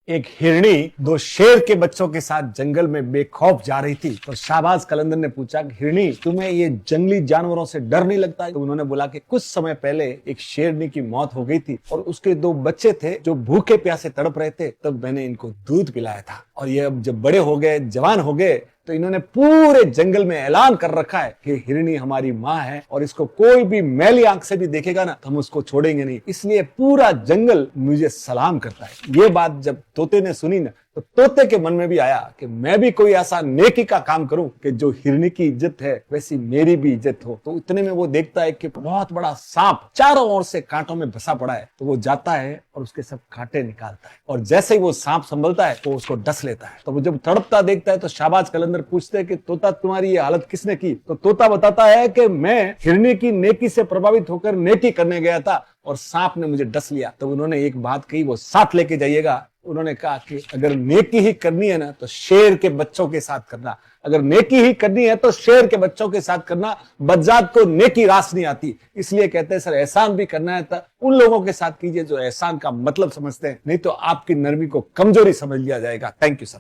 एक हिरणी दो शेर के बच्चों के साथ जंगल में बेखौफ जा रही थी। तो शाहबाज कलंदर ने पूछा, हिरणी तुम्हें ये जंगली जानवरों से डर नहीं लगता? तो उन्होंने बोला कि कुछ समय पहले एक शेरनी की मौत हो गई थी और उसके दो बच्चे थे जो भूखे प्यासे तड़प रहे थे। तब मैंने इनको दूध पिलाया था और ये अब जब बड़े हो गए, जवान हो गए, तो इन्होंने पूरे जंगल में ऐलान कर रखा है कि हिरणी हमारी माँ है और इसको कोई भी मैली आंख से भी देखेगा ना तो हम उसको छोड़ेंगे नहीं। इसलिए पूरा जंगल मुझे सलाम करता है। ये बात जब तोते ने सुनी ना तो तोते के मन में भी आया कि मैं भी कोई ऐसा नेकी का काम करूं कि जो हिरणी की इज्जत है वैसी मेरी भी इज्जत हो। तो इतने में वो देखता है कि बहुत बड़ा सांप चारों ओर से कांटों में फंसा पड़ा है। तो वो जाता है और उसके सब कांटे निकालता है और जैसे ही वो सांप संभलता है तो उसको डस लेता है। तो वो जब तड़पता देखता है तो शाहबाज कलंदर पूछते हैं कि तोता तुम्हारी ये हालत किसने की? तो तोता बताता है कि मैं हिरणी की नेकी से प्रभावित होकर नेकी करने गया था और सांप ने मुझे डस लिया। तो उन्होंने एक बात कही, वो साथ लेके जाइएगा। उन्होंने कहा कि अगर नेकी ही करनी है ना तो शेर के बच्चों के साथ करना, अगर नेकी ही करनी है तो शेर के बच्चों के साथ करना। बदजात को नेकी रास नहीं आती। इसलिए कहते हैं सर, एहसान भी करना है तो उन लोगों के साथ कीजिए जो एहसान का मतलब समझते हैं, नहीं तो आपकी नरमी को कमजोरी समझ लिया जाएगा। Thank you sir.